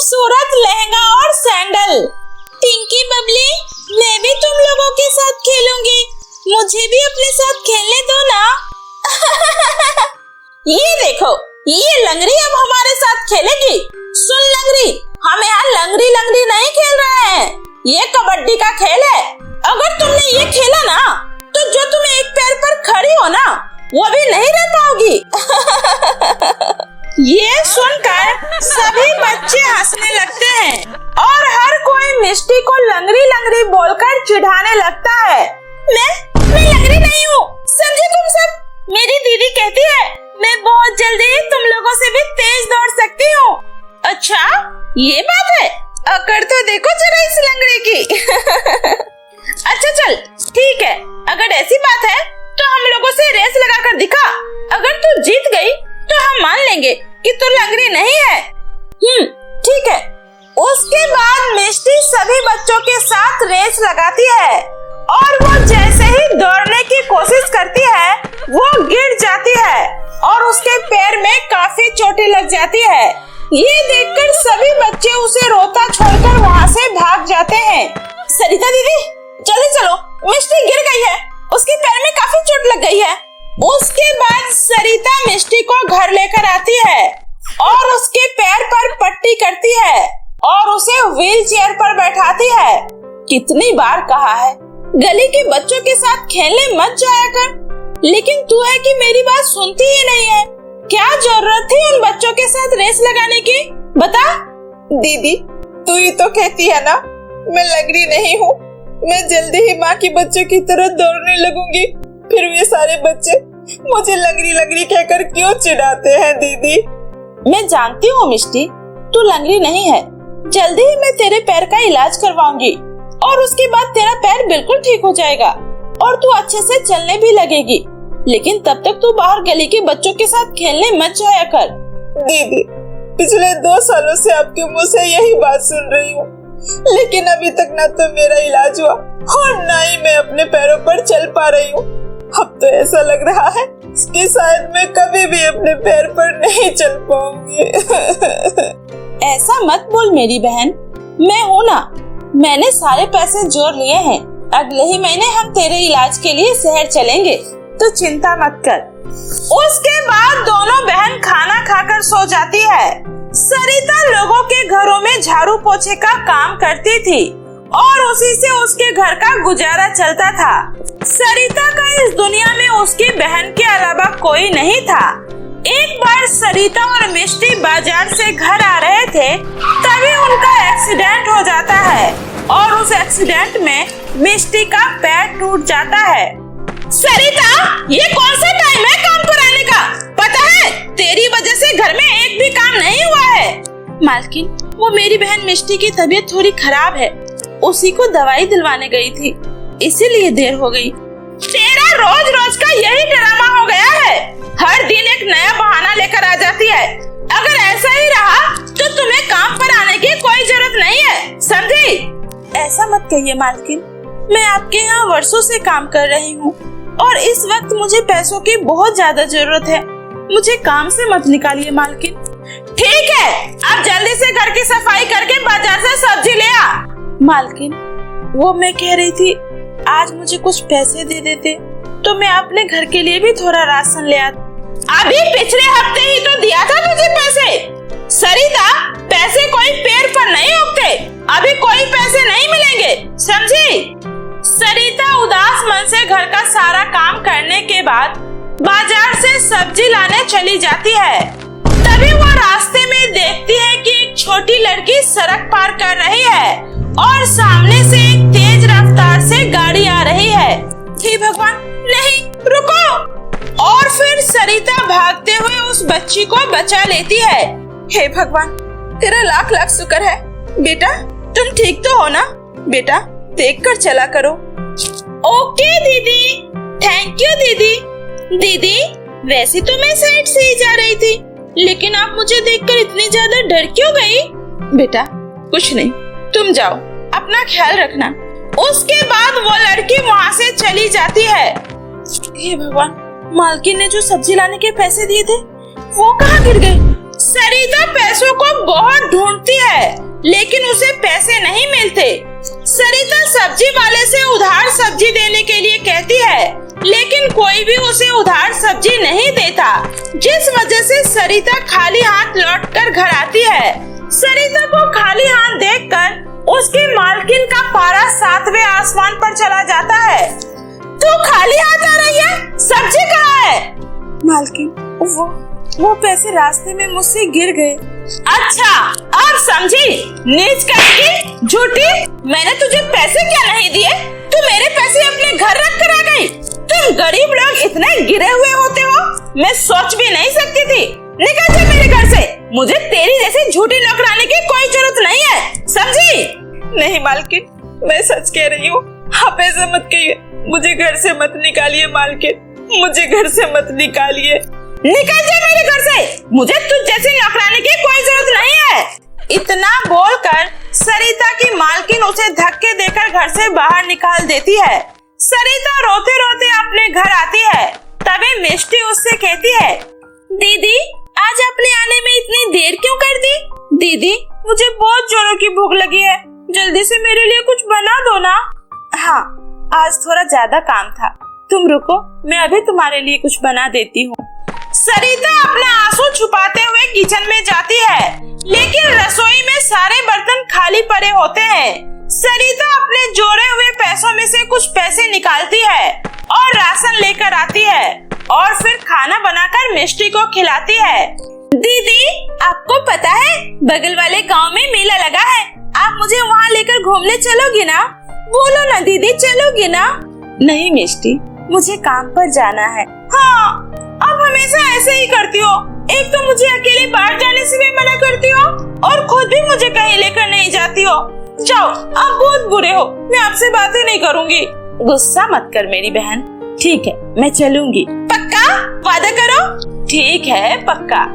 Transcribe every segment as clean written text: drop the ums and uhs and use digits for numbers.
खूबसूरत लहंगा और सैंडल। टिंकी बबली, मैं भी तुम लोगों के साथ खेलूंगी, मुझे भी अपने साथ खेलने दो ना। ये देखो, ये लंगड़ी अब हमारे साथ खेलेगी। सुन लंगड़ी, हम यहाँ लंगड़ी लंगड़ी नहीं खेल रहे हैं, ये कबड्डी का खेल है। अगर तुमने ये खेला ना तो जो तुम एक पैर पर खड़ी हो ना वो भी नहीं रह पाओगी। ये सुनकर सभी बच्चे हंसने लगते हैं और हर कोई मिष्टी को लंगड़ी लंगड़ी बोलकर चिढ़ाने लगता है। मैं लंगड़ी नहीं हूँ, समझे तुम सब। मेरी दीदी कहती है मैं बहुत जल्दी तुम लोगों से भी तेज दौड़ सकती हूँ। अच्छा, ये बात है, अकड़ तो देखो जरा इस लंगड़े की। अच्छा चल ठीक है, अगर ऐसी बात है तो हम लोगों से रेस लगाकर दिखा। अगर तू जीत गई तो हम मान लेंगे कि तू लंगड़ी नहीं है। ठीक है। उसके बाद मिष्टी सभी बच्चों के साथ रेस लगाती है और वो जैसे ही दौड़ने की कोशिश करती है वो गिर जाती है और उसके पैर में काफी चोटें लग जाती है। ये देखकर सभी बच्चे उसे रोता छोड़कर वहाँ से भाग जाते हैं। सरिता दीदी जल्दी चलो, मिष्टी गिर गई है, उसके पैर में काफी चोट लग गई है। उसके बाद सरिता मिष्टी को घर लेकर आती है और उसके पैर पर पट्टी करती है और उसे व्हील चेयर पर बैठाती है। कितनी बार कहा है गली के बच्चों के साथ खेलने मत जाया कर, लेकिन तू है कि मेरी बात सुनती ही नहीं है। क्या जरूरत थी उन बच्चों के साथ रेस लगाने की, बता। दीदी तू ही तो कहती है ना मैं लंगड़ी नहीं हूँ, मैं जल्दी ही माँ की बच्चों की तरह दौड़ने लगूंगी। फिर ये सारे बच्चे मुझे लंगड़ी लंगड़ी कहकर क्यों चिढ़ाते हैं दीदी। मैं जानती हूँ मिष्टी, तू लंगड़ी नहीं है। जल्दी ही मैं तेरे पैर का इलाज करवाऊंगी और उसके बाद तेरा पैर बिल्कुल ठीक हो जाएगा और तू अच्छे से चलने भी लगेगी। लेकिन तब तक तू बाहर गली के बच्चों के साथ खेलने मत जाया कर। दीदी पिछले 2 सालों से आपके मुँह से यही बात सुन रही हूँ, लेकिन अभी तक ना तो मेरा इलाज हुआ और ना ही मैं अपने पैरों पर चल पा रही हूँ। अब तो ऐसा लग रहा है कि शायद मैं कभी भी अपने पैर पर नहीं चल पाऊंगी। ऐसा मत बोल मेरी बहन, मैं हूँ ना, मैंने सारे पैसे जोड़ लिए हैं। अगले ही महीने हम तेरे इलाज के लिए शहर चलेंगे, तो चिंता मत कर। उसके बाद दोनों बहन खाना खाकर सो जाती है। सरिता लोगों के घरों में झाड़ू पोछे का काम करती थी और उसी से उसके घर का गुजारा चलता था। सरिता का इस दुनिया में उसकी बहन के अलावा कोई नहीं था। एक बार सरिता और मिष्टी बाजार से घर आ रहे थे, तभी उनका एक्सीडेंट हो जाता है और उस एक्सीडेंट में मिष्टी का पैर टूट जाता है। सरिता, ये कौन सा टाइम है काम कराने का? पता है तेरी वजह से घर में एक भी काम नहीं हुआ है। मालकिन, वो मेरी बहन मिष्टी की तबीयत थोड़ी खराब है, उसी को दवाई दिलवाने गई थी, इसीलिए देर हो गई। तेरा रोज रोज का यही ड्रामा हो गया है, हर दिन एक नया बहाना लेकर आ जाती है। अगर ऐसा ही रहा तो तुम्हें काम पर आने की कोई जरूरत नहीं है, समझी? ऐसा मत कहिए मालकिन, मैं आपके यहाँ वर्षों से काम कर रही हूँ और इस वक्त मुझे पैसों की बहुत ज्यादा जरूरत है, मुझे काम से मत निकालिए मालकिन। ठीक है, अब जल्दी से घर की सफाई करके बाजार से सब्जी ले आ। मालकिन, वो मैं कह रही थी आज मुझे कुछ पैसे दे देते तो मैं अपने घर के लिए भी थोड़ा राशन ले आती। अभी पिछले हफ्ते ही तो दिया था तुझे पैसे। सरिता, पैसे कोई पेड़ पर नहीं उगते, अभी कोई पैसे नहीं मिलेंगे, समझी? सरिता उदास मन से घर का सारा काम करने के बाद बाजार से सब्जी लाने चली जाती है। तभी वो रास्ते में देखती है कि एक छोटी लड़की सड़क पार कर रही है और सामने से एक तेज रफ्तार से गाड़ी आ रही है। हे भगवान, नहीं, रुको! और फिर सरिता भागते हुए उस बच्ची को बचा लेती है। हे भगवान, तेरा लाख लाख शुक्र है। बेटा, तुम ठीक तो हो ना? बेटा, देखकर चला करो। ओके दीदी, थैंक यू दीदी। दीदी, वैसे तो मैं साइड से ही जा रही थी, लेकिन आप मुझे देखकर इतनी ज्यादा डर क्यों गई? बेटा, कुछ नहीं, तुम जाओ, अपना ख्याल रखना। उसके बाद वो लड़की वहाँ से चली जाती है। हे भगवान, मालकिन ने जो सब्जी लाने के पैसे दिए थे वो कहाँ गिर गए? सरिता पैसों को बहुत ढूंढती है, लेकिन उसे पैसे नहीं मिलते। सरिता सब्जी वाले से उधार सब्जी देने के लिए कहती है, लेकिन कोई भी उसे उधार सब्जी नहीं देता, जिस वजह से सरिता खाली हाथ लौटकर घर आती है। सरिता को खाली हाथ देखकर उसकी मालकिन का पारा 7वें आसमान पर चला जाता है। तू खाली हाथ आ रही है, सब्जी कहाँ है? मालकिन, वो पैसे रास्ते में मुझसे गिर गए। अच्छा, अब समझी? नीच कहेगी, झूठी। मैंने तुझे पैसे क्या नहीं दिए? तू मेरे पैसे अपने घर रख कर आ गई। तुम गरीब लोग इतने गिरे हुए होते हो, मैं सोच भी नहीं सकती थी। निकल जा मेरे घर से। मुझे तेरी जैसी झूठी नौकरानी की कोई जरूरत नहीं है, समझी? नहीं मालकिन, मैं सच कह रही हूँ। आप ऐसा मत कहिए। मुझे घर से मत निकालिए मालकिन, मुझे घर से मत निकालिए। निकल जा मेरे घर से। मुझे तुझ जैसी नौकरानी की कोई जरूरत नहीं है। इतना बोलकर सरिता की मालकिन उसे धक्के देकर घर से बाहर निकाल देती है। सरिता रोते रोते अपने घर आती है। तभी मिष्टी उससे कहती है, दीदी आज आपने आने में इतनी देर क्यों कर दी? दीदी, मुझे बहुत जोरों की भूख लगी है, जल्दी से मेरे लिए कुछ बना दो ना। हाँ, आज थोड़ा ज्यादा काम था, तुम रुको, मैं अभी तुम्हारे लिए कुछ बना देती हूँ। सरिता अपना आंसू छुपाते हुए किचन में जाती है, लेकिन रसोई में सारे बर्तन खाली पड़े होते हैं। सरिता अपने जोड़े हुए पैसों में से कुछ पैसे निकालती है और राशन लेकर आती है और फिर खाना बनाकर मिष्टी को खिलाती है। दीदी, आपको पता है बगल वाले गांव में मेला लगा है, आप मुझे वहाँ लेकर घूमने चलोगी ना? बोलो ना दीदी, चलोगी ना? नहीं मिष्टी, मुझे काम पर जाना है। हाँ, अब हमेशा ऐसे ही करती हो। एक तो मुझे अकेले बाहर जाने से भी मना करती हो और खुद भी मुझे कहीं लेकर नहीं जाती हो। जाओ, आप बहुत बुरे हो, मैं आपसे बातें नहीं करूँगी। गुस्सा मत कर मेरी बहन, ठीक है मैं चलूंगी। पक्का? वादा करो। ठीक है पक्का।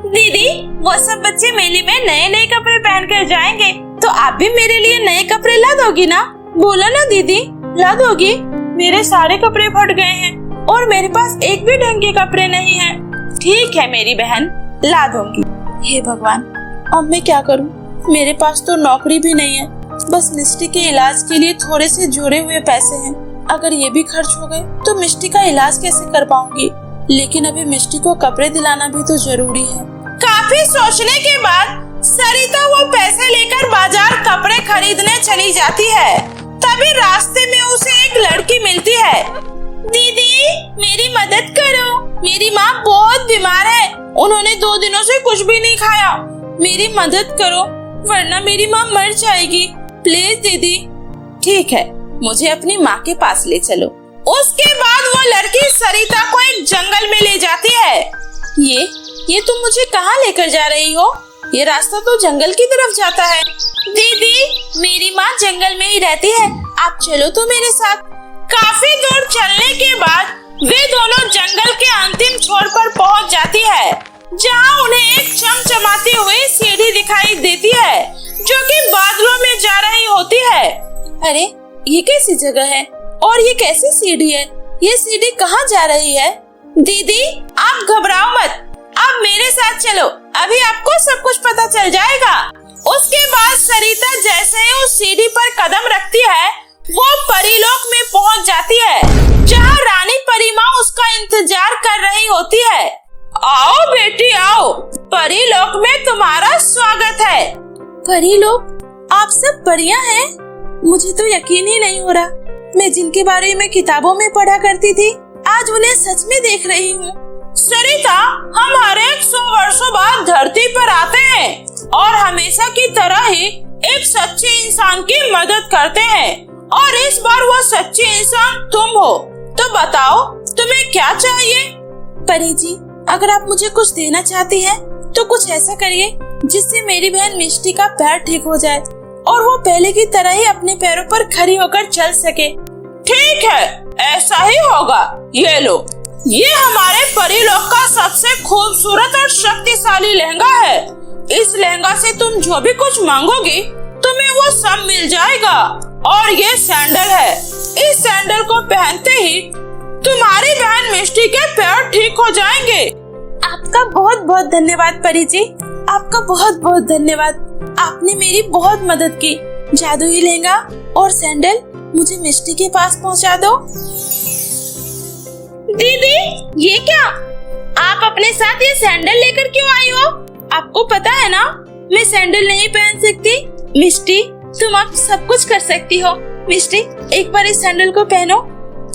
दीदी, वो सब बच्चे मेले में नए नए कपड़े पहन कर जाएंगे, तो आप भी मेरे लिए नए कपड़े ला दोगी ना? बोलो ना दीदी, ला दोगी? मेरे सारे कपड़े फट गए हैं और मेरे पास एक भी ढंग के कपड़े नहीं है। ठीक है मेरी बहन, ला दूंगी। हे भगवान, अब मैं क्या करूं? मेरे पास तो नौकरी भी नहीं है, बस मिष्टी के इलाज के लिए थोड़े से जोड़े हुए पैसे हैं। अगर ये भी खर्च हो गए तो मिष्टी का इलाज कैसे कर पाऊंगी? लेकिन अभी मिष्टी को कपड़े दिलाना भी तो जरूरी है। काफी सोचने के बाद सरिता वो पैसे लेकर बाजार कपड़े खरीदने चली जाती है। तभी रास्ते में उसे एक लड़की मिलती है। दीदी, मेरी मदद करो, मेरी माँ बहुत बीमार है, उन्होंने 2 दिनों से कुछ भी नहीं खाया। मेरी मदद करो, वरना मेरी माँ मर जाएगी। प्लीज दीदी। ठीक है, मुझे अपनी माँ के पास ले चलो। उसके बाद वो लड़की सरिता को एक जंगल में ले जाती है। ये तुम मुझे कहाँ लेकर जा रही हो? ये रास्ता तो जंगल की तरफ जाता है। दीदी, मेरी माँ जंगल में ही रहती है, आप चलो तो मेरे साथ। काफी दूर चलने के बाद वे दोनों जंगल के अंतिम छोर पर पहुँच जाती है, जहाँ उन्हें एक चमचमाती हुई सीढ़ी दिखाई देती है, जो कि बादलों में जा रही होती है। अरे, ये कैसी जगह है और ये कैसी सीढ़ी है? ये सीढ़ी कहाँ जा रही है? दीदी, आप घबराओ मत, आप मेरे साथ चलो, अभी आपको सब कुछ पता चल जाएगा। उसके बाद सरिता जैसे ही उस सीढ़ी पर कदम रखती है, वो परीलोक में पहुंच जाती है, जहां रानी परी माँ उसका इंतजार कर रही होती है। आओ बेटी आओ, परीलोक में तुम्हारा स्वागत है। परीलोक? आप सब परियां हैं? मुझे तो यकीन ही नहीं हो रहा। मैं जिनके बारे में किताबों में पढ़ा करती थी, आज उन्हें सच में देख रही हूँ। सरिता, हम हर 100 वर्षों बाद धरती पर आते हैं और हमेशा की तरह ही एक सच्चे इंसान की मदद करते हैं, और इस बार वो सच्चे इंसान तुम हो। तो बताओ, तुम्हें क्या चाहिए? परी जी, अगर आप मुझे कुछ देना चाहती हैं, तो कुछ ऐसा करिए जिससे मेरी बहन मिष्टी का पैर ठीक हो जाए और वो पहले की तरह ही अपने पैरों पर खड़ी होकर चल सके। ठीक है, ऐसा ही होगा। ये लो, ये हमारे परीलोक का सबसे खूबसूरत और शक्तिशाली लहंगा है। इस लहंगा से तुम जो भी कुछ मांगोगी, तुम्हें वो सब मिल जाएगा। और ये सैंडल है, इस सैंडल को पहनते ही तुम्हारी बहन मिष्टी के पैर ठीक हो जाएंगे। आपका बहुत बहुत धन्यवाद परी जी। आपका बहुत बहुत धन्यवाद। आपने मेरी बहुत मदद की। जादुई लहंगा और सैंडल मुझे मिष्टी के पास पहुंचा दो। दीदी, ये क्या? आप अपने साथ ये सैंडल लेकर क्यों आई हो? आपको पता है ना, मैं सैंडल नहीं पहन सकती। मिष्टी, तुम अब सब कुछ कर सकती हो। मिष्टी, एक बार इस सैंडल को पहनो।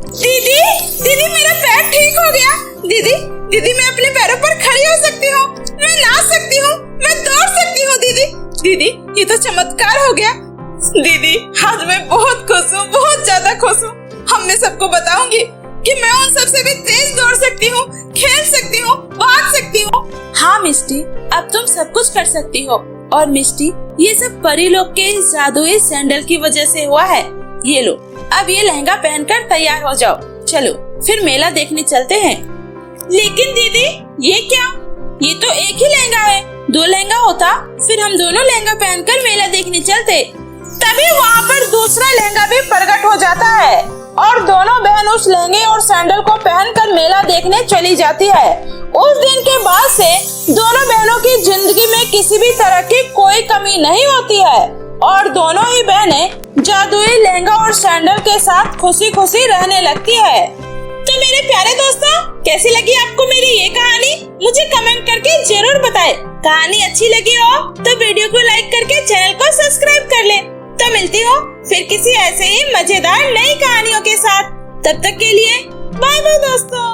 दीदी, दीदी मेरा पैर ठीक हो गया। दीदी, दीदी मैं अपने पैरों पर खड़ी हो सकती हूँ। मैं नाच सकती हूँ, मैं दौड़ सकती हूँ। दीदी, दीदी ये तो चमत्कार हो गया। दीदी, आज मैं बहुत खुश हूँ, बहुत ज्यादा खुश हूँ। मैं सबको बताऊंगी कि मैं उन सबसे भी तेज दौड़ सकती हूँ, खेल सकती हूँ, भाग सकती हूँ। हाँ मिष्टी, अब तुम सब कुछ कर सकती हो। और मिष्टी, ये सब परी लोग के इस जादुई सैंडल की वजह से हुआ है। ये लो, अब ये लहंगा पहनकर तैयार हो जाओ। चलो फिर मेला देखने चलते हैं। लेकिन दीदी, ये क्या? ये तो एक ही लहंगा है। दो लहंगा होता फिर हम दोनों लहंगा पहनकर मेला देखने चलते। तभी वहाँ पर दूसरा लहंगा भी प्रकट हो जाता है और दोनों बहन उस लहंगे और सैंडल को पहनकर मेला देखने चली जाती है। उस दिन के बाद से दोनों बहनों की जिंदगी में किसी भी तरह की कोई कमी नहीं होती है और दोनों ही बहनें जादुई लहंगा और सैंडल के साथ खुशी खुशी रहने लगती है। तो मेरे प्यारे दोस्तों, कैसी लगी आपको मेरी ये कहानी? मुझे कमेंट करके जरूर बताएं। कहानी अच्छी लगी हो तो वीडियो को लाइक करके चैनल को सब्सक्राइब कर लें। तो मिलती हूँ फिर किसी ऐसे ही मजेदार नई कहानियों के साथ। तब तक के लिए बाय बाय दोस्तों।